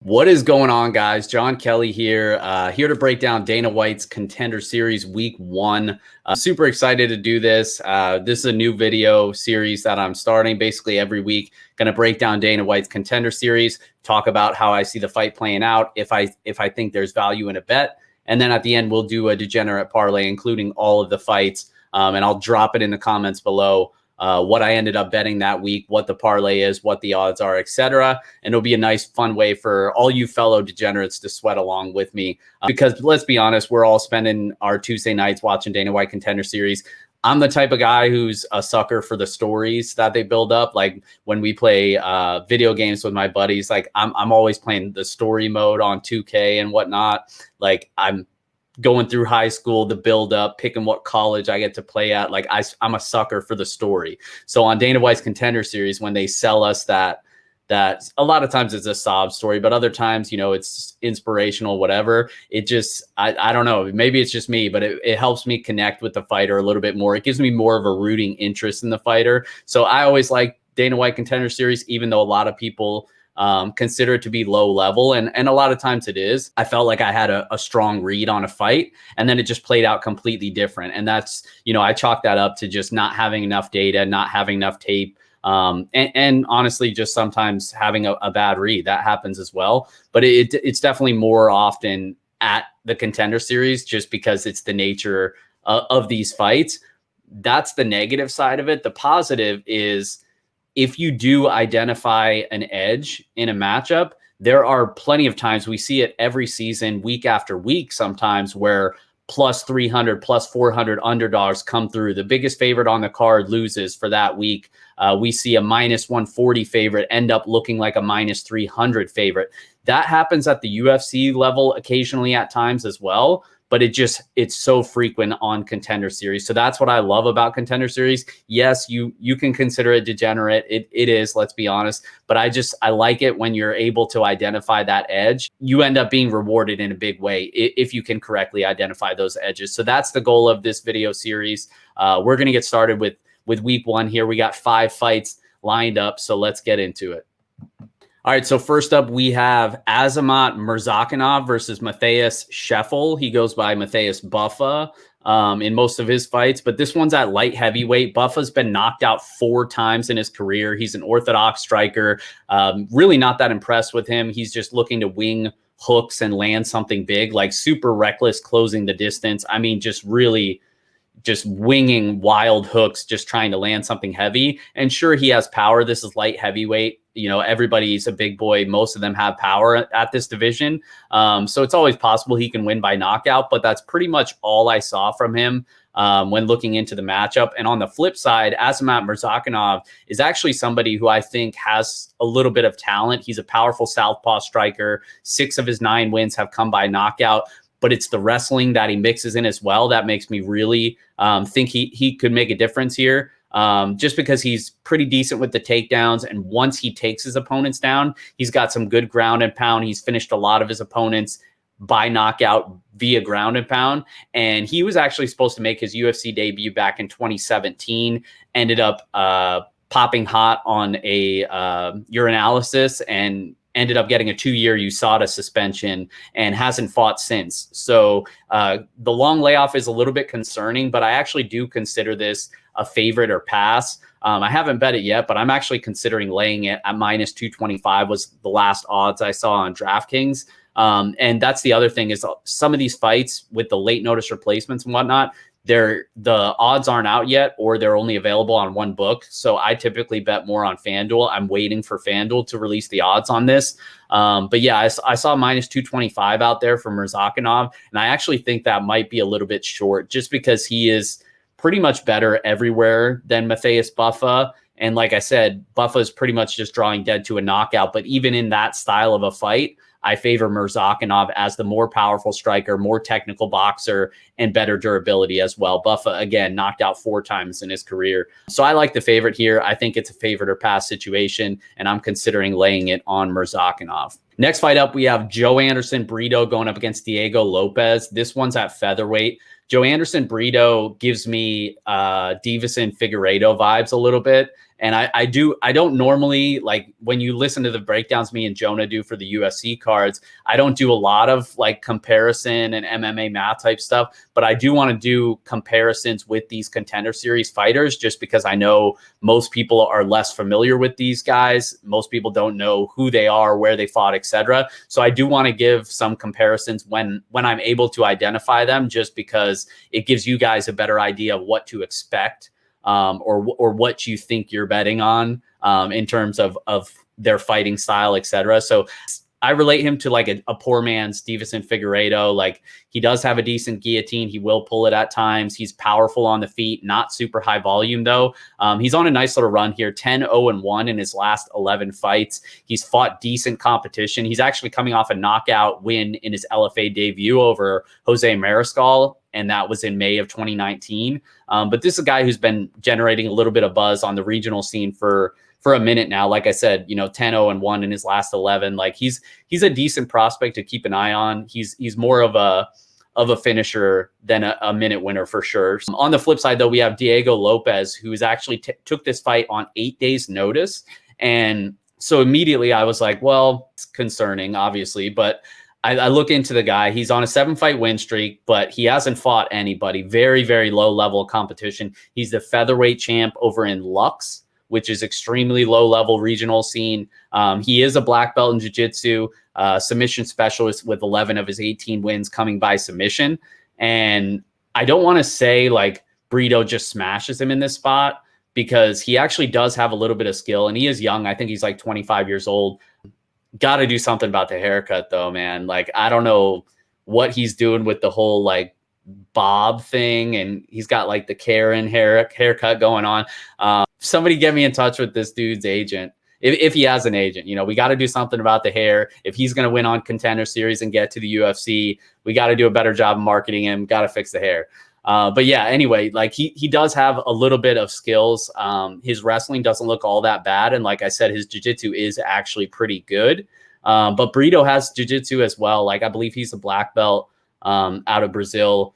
What is going on, guys? John Kelly here, here to break down Dana White's Contender Series Week 1. Super excited to do this. This is a new video series that I'm starting basically every week. Going to break down Dana White's Contender Series, talk about how I see the fight playing out, if I think there's value in a bet. And then at the end, we'll do a degenerate parlay, including all of the fights. And I'll drop it in the comments below. What I ended up betting that week, what the parlay is, what the odds are, etc. And it'll be a nice, fun way for all you fellow degenerates to sweat along with me. Because let's be honest, we're all spending our Tuesday nights watching Dana White Contender Series. I'm the type of guy who's a sucker for the stories that they build up. Like when we play video games with my buddies, like I'm always playing the story mode on 2K and whatnot. Like I'm going through high school, the build up, picking what college I get to play at. Like I'm a sucker for the story. So on Dana White's Contender Series, when they sell us that a lot of times it's a sob story, but other times, it's inspirational, whatever. It just, I don't know, maybe it's just me, but it helps me connect with the fighter a little bit more. It gives me more of a rooting interest in the fighter. So I always like Dana White Contender Series, even though a lot of people consider it to be low level. And a lot of times it is. I felt like I had a strong read on a fight, and then it just played out completely different. And that's, I chalk that up to just not having enough data, not having enough tape. And honestly, just sometimes having a bad read. That happens as well. But it's definitely more often at the Contender Series, just because it's the nature of these fights. That's the negative side of it. The positive is, if you do identify an edge in a matchup, there are plenty of times, we see it every season, week after week, sometimes, where plus 300, plus 400 underdogs come through. The biggest favorite on the card loses for that week. We see a minus 140 favorite end up looking like a minus 300 favorite. That happens at the UFC level occasionally at times as well. But it's so frequent on Contender Series. So that's what I love about Contender Series. Yes, you can consider it degenerate. It is, let's be honest. But I like it when you're able to identify that edge. You end up being rewarded in a big way if you can correctly identify those edges. So that's the goal of this video series. We're going to get started with week 1 here. We got 5 fights lined up. So let's get into it. All right, so first up, we have Azamat Murzakanov versus Mattheus Scheffel. He goes by Mattheus Buffa in most of his fights, but this one's at light heavyweight. Buffa's been knocked out 4 times in his career. He's an orthodox striker. Really not that impressed with him. He's just looking to wing hooks and land something big, like super reckless closing the distance. I mean, just really just winging wild hooks, just trying to land something heavy. And sure, he has power. This is light heavyweight. Everybody's a big boy. Most of them have power at this division. So it's always possible he can win by knockout, but that's pretty much all I saw from him when looking into the matchup. And on the flip side, Azamat Murzakanov is actually somebody who I think has a little bit of talent. He's a powerful southpaw striker. 6 of his 9 wins have come by knockout. But it's the wrestling that he mixes in as well that makes me really think he could make a difference here. Just because he's pretty decent with the takedowns. And once he takes his opponents down, he's got some good ground and pound. He's finished a lot of his opponents by knockout via ground and pound. And he was actually supposed to make his UFC debut back in 2017, ended up popping hot on a urinalysis and ended up getting a 2-year USADA suspension and hasn't fought since. So the long layoff is a little bit concerning, but I actually do consider this a favorite or pass. I haven't bet it yet, but I'm actually considering laying it at minus 225 was the last odds I saw on DraftKings. And that's the other thing is some of these fights with the late notice replacements and whatnot, the odds aren't out yet, or they're only available on one book. So I typically bet more on FanDuel. I'm waiting for FanDuel to release the odds on this. But yeah, I saw minus 225 out there for Murzakanov. And I actually think that might be a little bit short just because he is pretty much better everywhere than Mattheus Buffa. And like I said, Buffa is pretty much just drawing dead to a knockout. But even in that style of a fight, I favor Murzakanov as the more powerful striker, more technical boxer, and better durability as well. Buffa, again, knocked out 4 times in his career. So I like the favorite here. I think it's a favorite or pass situation, and I'm considering laying it on Murzakanov. Next fight up, we have Joanderson Brito going up against Diego Lopes. This one's at featherweight. Joanderson Brito gives me Divison Figueiredo vibes a little bit. And I don't normally, like, when you listen to the breakdowns me and Jonah do for the UFC cards, I don't do a lot of like comparison and MMA math type stuff, but I do want to do comparisons with these Contender Series fighters, just because I know most people are less familiar with these guys. Most people don't know who they are, where they fought, etc. So I do want to give some comparisons when I'm able to identify them, just because it gives you guys a better idea of what to expect, or what you think you're betting on, in terms of their fighting style, etc. So I relate him to like a poor man's Stevenson Figueiredo. Like, he does have a decent guillotine. He will pull it at times. He's powerful on the feet, not super high volume though. He's on a nice little run here, 10-0-1 in his last 11 fights. He's fought decent competition. He's actually coming off a knockout win in his LFA debut over Jose Mariscal, and that was in May of 2019. But this is a guy who's been generating a little bit of buzz on the regional scene for a minute now. Like I said, 10-0-1 in his last 11. Like, he's a decent prospect to keep an eye on. He's more of a finisher than a minute winner for sure. On the flip side though, we have Diego Lopes, who's actually took this fight on 8 days notice. And so immediately I was like, well, it's concerning, obviously, but I look into the guy. He's on a 7-fight win streak, but he hasn't fought anybody. Very, very low level competition. He's the featherweight champ over in Lux, which is extremely low level regional scene. He is a black belt in jiu-jitsu, submission specialist with 11 of his 18 wins coming by submission. And I don't want to say like Brito just smashes him in this spot, because he actually does have a little bit of skill, and he is young. I think he's like 25 years old. Got to do something about the haircut though, man. Like, I don't know what he's doing with the whole like bob thing, and he's got like the Karen haircut going on. Somebody get me in touch with this dude's agent, if he has an agent. We got to do something about the hair. If he's going to win on Contender Series and get to the UFC, we got to do a better job of marketing him. Got to fix the hair. But yeah, anyway, like he does have a little bit of skills. His wrestling doesn't look all that bad. And like I said, his jiu-jitsu is actually pretty good. But Brito has jiu-jitsu as well. Like, I believe he's a black belt out of Brazil,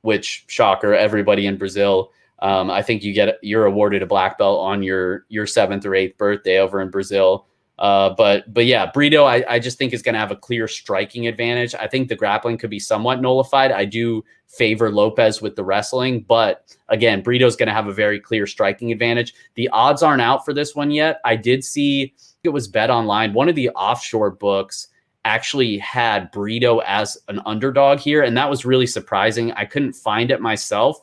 which, shocker, everybody in Brazil. I think you're awarded a black belt on your 7th or 8th birthday over in Brazil. But yeah, Brito, I just think is going to have a clear striking advantage. I think the grappling could be somewhat nullified. I do favor Lopes with the wrestling, but again, Brito's going to have a very clear striking advantage. The odds aren't out for this one yet. I did see it was Bet Online. One of the offshore books actually had Brito as an underdog here, and that was really surprising. I couldn't find it myself,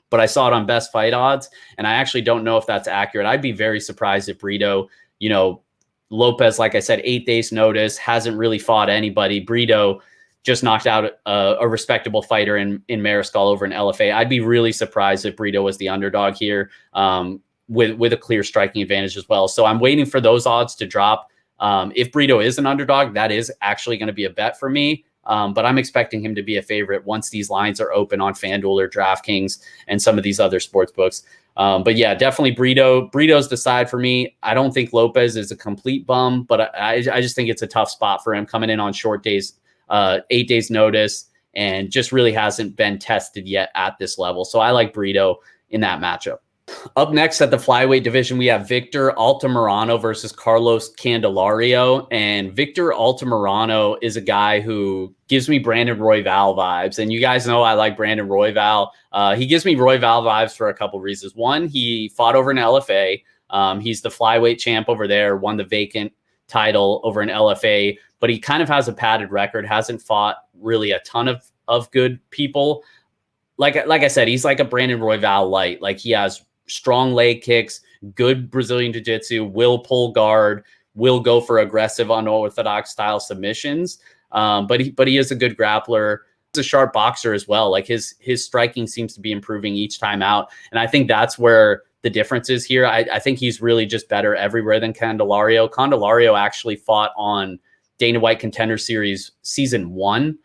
but I saw it on Best Fight Odds, and I actually don't know if that's accurate. I'd be very surprised if Brito, Lopes, like I said, 8 days notice, hasn't really fought anybody. Brito just knocked out a respectable fighter in Mariscal over in LFA. I'd be really surprised if Brito was the underdog here, with a clear striking advantage as well. So I'm waiting for those odds to drop. If Brito is an underdog, that is actually going to be a bet for me. But I'm expecting him to be a favorite once these lines are open on FanDuel or DraftKings and some of these other sports books. But yeah, definitely Brito's the side for me. I don't think Lopes is a complete bum, but I just think it's a tough spot for him coming in on short days, 8 days notice, and just really hasn't been tested yet at this level. So I like Brito in that matchup. Up next at the flyweight division, we have Victor Altamirano versus Carlos Candelario. And Victor Altamirano is a guy who gives me Brandon Royval vibes. And you guys know I like Brandon Royval. He gives me Royval vibes for a couple reasons. One, he fought over in LFA. He's the flyweight champ over there, won the vacant title over in LFA, but he kind of has a padded record, hasn't fought really a ton of good people. Like I said, he's like a Brandon Royval light. Like, he has strong leg kicks, good Brazilian jiu-jitsu, will pull guard, will go for aggressive, unorthodox style submissions. But he is a good grappler. He's a sharp boxer as well. Like, his striking seems to be improving each time out. And I think that's where the difference is here. I think he's really just better everywhere than Candelario. Candelario actually fought on Dana White Contender Series Season 1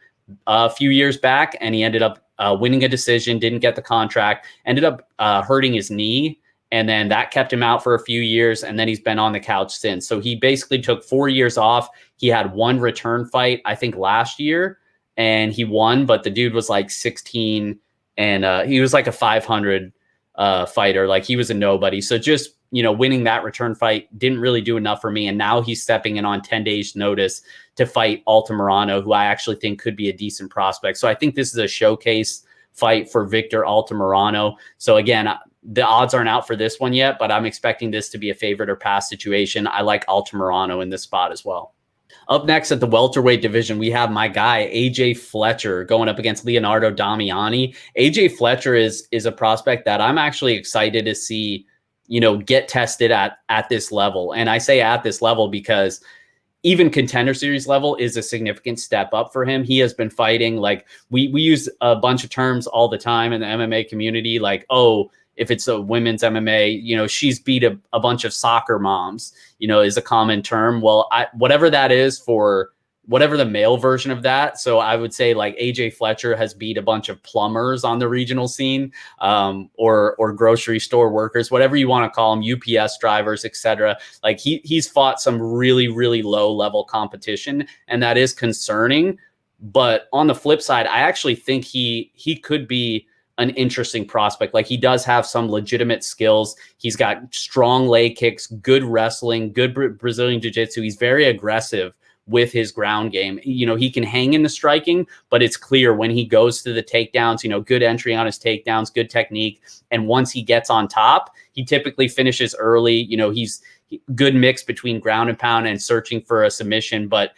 a few years back, and he ended up winning a decision, didn't get the contract, ended up hurting his knee, and then that kept him out for a few years, and then he's been on the couch since. So he basically took 4 years off. He had one return fight, I think, last year, and he won, but the dude was like 16, and he was like a 500 fighter. Like he was a nobody. So just, winning that return fight didn't really do enough for me. And now he's stepping in on 10 days notice to fight Altamirano, who I actually think could be a decent prospect. So I think this is a showcase fight for Victor Altamirano. So again, the odds aren't out for this one yet, but I'm expecting this to be a favorite or pass situation. I like Altamirano in this spot as well. Up next at the welterweight division, we have my guy, AJ Fletcher, going up against Leonardo Damiani. AJ Fletcher is a prospect that I'm actually excited to see, get tested at this level. And I say at this level because even Contender Series level is a significant step up for him. He has been fighting, like we use a bunch of terms all the time in the MMA community, like, oh, if it's a women's MMA, she's beat a bunch of soccer moms, is a common term. Well, whatever that is for whatever the male version of that. So I would say like AJ Fletcher has beat a bunch of plumbers on the regional scene, or grocery store workers, whatever you want to call them, UPS drivers, etc. Like he's fought some really, really low level competition, and that is concerning. But on the flip side, I actually think he could be an interesting prospect. Like he does have some legitimate skills. He's got strong leg kicks, good wrestling, good Brazilian jiu-jitsu. He's very aggressive with his ground game. He can hang in the striking, but it's clear when he goes to the takedowns, good entry on his takedowns, good technique. And once he gets on top, he typically finishes early. He's good mix between ground and pound and searching for a submission, but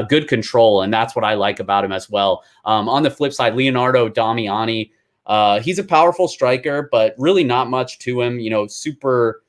good control. And that's what I like about him as well. On the flip side, Leonardo Damiani, he's a powerful striker, but really not much to him, super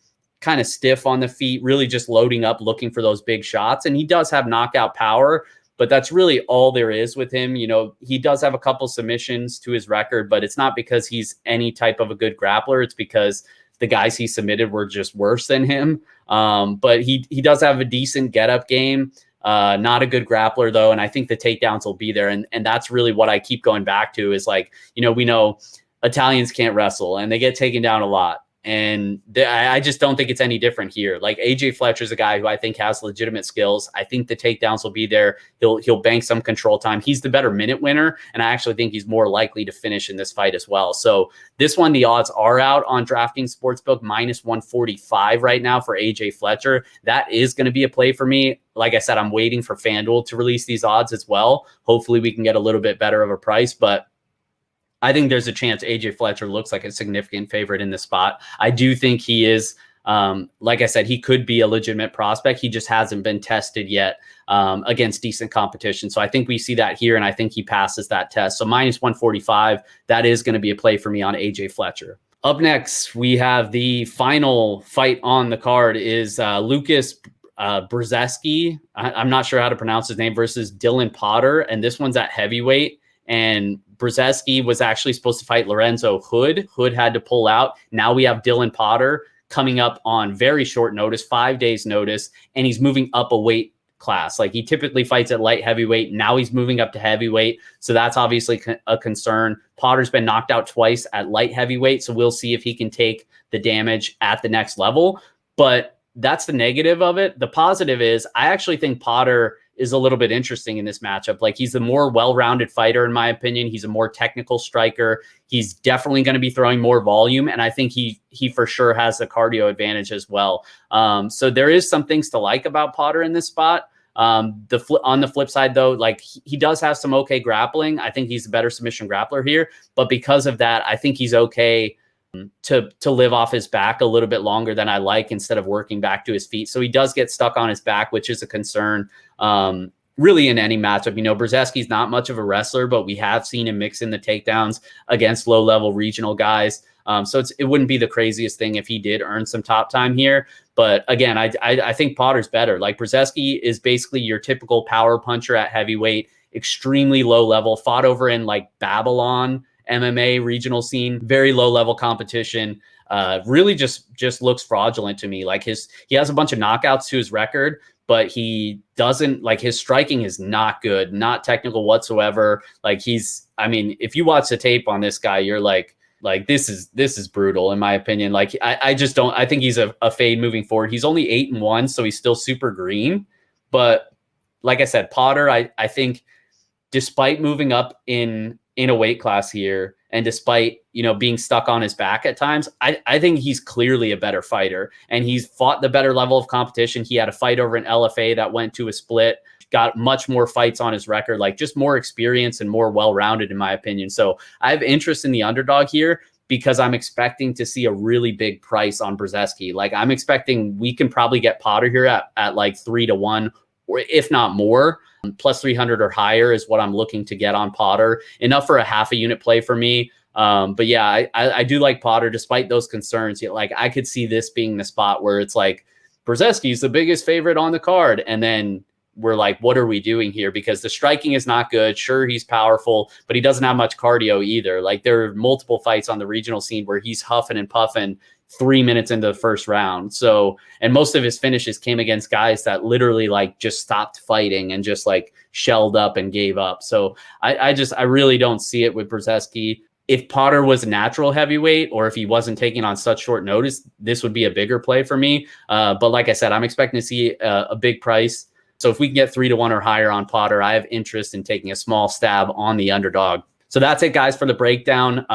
kind of stiff on the feet, really just loading up, looking for those big shots. And he does have knockout power, but that's really all there is with him. He does have a couple submissions to his record, but it's not because he's any type of a good grappler. It's because the guys he submitted were just worse than him. But he does have a decent get-up game. Not a good grappler, though, and I think the takedowns will be there. And that's really what I keep going back to is like, we know Italians can't wrestle, and they get taken down a lot. And I just don't think it's any different here. Like AJ Fletcher is a guy who I think has legitimate skills. I think the takedowns will be there. He'll bank some control time. He's the better minute winner, and I actually think he's more likely to finish in this fight as well. So this one, the odds are out on DraftKings Sportsbook, -145 right now for AJ Fletcher. That is going to be a play for me. Like I said, I'm waiting for FanDuel to release these odds as well. Hopefully we can get a little bit better of a price, but I think there's a chance AJ Fletcher looks like a significant favorite in this spot. I do think he is, like I said, he could be a legitimate prospect. He just hasn't been tested yet against decent competition. So I think we see that here, and I think he passes that test. So -145, that is going to be a play for me on AJ Fletcher. Up next, we have the final fight on the card is Lukasz Brzeski. I'm not sure how to pronounce his name, versus Dylan Potter. And this one's at heavyweight. And Brzeski was actually supposed to fight Lorenzo Hood. Hood had to pull out. Now we have Dylan Potter coming up on very short notice, 5 days notice, and he's moving up a weight class. Like he typically fights at light heavyweight. Now he's moving up to heavyweight. So that's obviously a concern. Potter's been knocked out twice at light heavyweight. So we'll see if he can take the damage at the next level. But that's the negative of it. The positive is I actually think Potter is a little bit interesting in this matchup. Like he's a more well-rounded fighter, in my opinion. He's a more technical striker. He's definitely going to be throwing more volume. And I think he for sure has the cardio advantage as well. So there is some things to like about Potter in this spot. On the flip side, though, like he does have some okay grappling. I think he's a better submission grappler here. But because of that, I think he's okay to live off his back a little bit longer than I like, instead of working back to his feet. So he does get stuck on his back, which is a concern really in any matchup. Brzeski's not much of a wrestler, but we have seen him mix in the takedowns against low-level regional guys. So it wouldn't be the craziest thing if he did earn some top time here. But again, I think Potter's better. Like Brzeski is basically your typical power puncher at heavyweight, extremely low level, fought over in like Babylon MMA regional scene, very low level competition. Really just looks fraudulent to me. Like he has a bunch of knockouts to his record, but he doesn't, like, his striking is not good, not technical whatsoever. Like if you watch the tape on this guy, you're like this is brutal in my opinion. Like I just don't, I think he's a fade moving forward. He's only 8-1, so he's still super green. But like I said, Potter, I think despite moving up in in a weight class here. And despite, being stuck on his back at times, I think he's clearly a better fighter, and he's fought the better level of competition. He had a fight over an LFA that went to a split, got much more fights on his record, like just more experience and more well-rounded in my opinion. So I have interest in the underdog here because I'm expecting to see a really big price on Brzeski. Like I'm expecting we can probably get Potter here at like 3-1, or if not more. Plus 300 or higher is what I'm looking to get on Potter. Enough for a half a unit play for me. But yeah, I do like Potter despite those concerns. Like I could see this being the spot where it's like Brzeski's the biggest favorite on the card. And then we're like, what are we doing here? Because the striking is not good. Sure, he's powerful, but he doesn't have much cardio either. Like there are multiple fights on the regional scene where he's huffing and puffing 3 minutes into the first round. So, and most of his finishes came against guys that literally like just stopped fighting and just like shelled up and gave up. So I really don't see it with Brzeski. If Potter was a natural heavyweight, or if he wasn't taking on such short notice, this would be a bigger play for me. But like I said, I'm expecting to see a big price. So if we can get 3-1 or higher on Potter, I have interest in taking a small stab on the underdog. So that's it, guys, for the breakdown.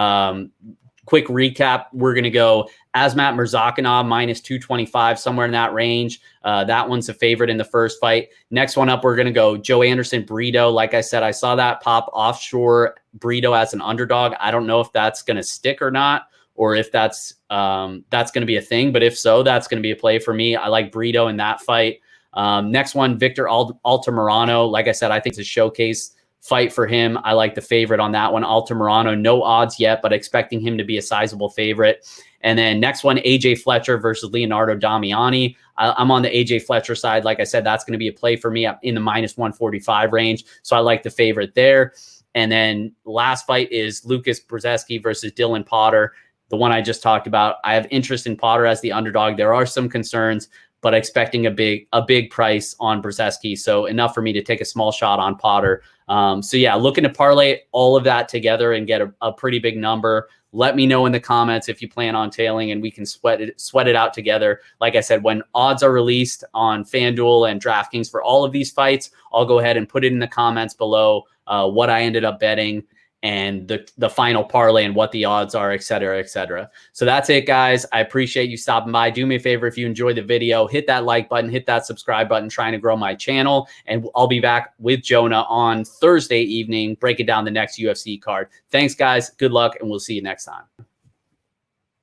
Quick recap. We're going to go Azamat Murzakanov minus 225, somewhere in that range. That one's a favorite in the first fight. Next one up, we're going to go Joanderson Brito. Like I said, I saw that pop offshore Brito as an underdog. I don't know if that's going to stick or not, or if that's going to be a thing. But if so, that's going to be a play for me. I like Brito in that fight. Next one, Victor Altamirano. Like I said, I think it's a showcase fight for him. I like the favorite on that one. Altamirano, no odds yet, but expecting him to be a sizable favorite. And then next one, AJ Fletcher versus Leonardo Damiani. I'm on the AJ Fletcher side. Like I said, that's going to be a play for me in the minus 145 range. So I like the favorite there. And then last fight is Lukasz Brzeski versus Dylan Potter, the one I just talked about. I have interest in Potter as the underdog. There are some concerns, but expecting a big price on Brzeski. So enough for me to take a small shot on Potter. So yeah, looking to parlay all of that together and get a pretty big number. Let me know in the comments if you plan on tailing, and we can sweat it out together. Like I said, when odds are released on FanDuel and DraftKings for all of these fights, I'll go ahead and put it in the comments below what I ended up betting and the final parlay and what the odds are, et cetera, et cetera. So that's it, guys. I appreciate you stopping by. Do me a favor, if you enjoyed the video, hit that like button, hit that subscribe button, trying to grow my channel. And I'll be back with Jonah on Thursday evening, breaking down the next UFC card. Thanks, guys. Good luck, and we'll see you next time.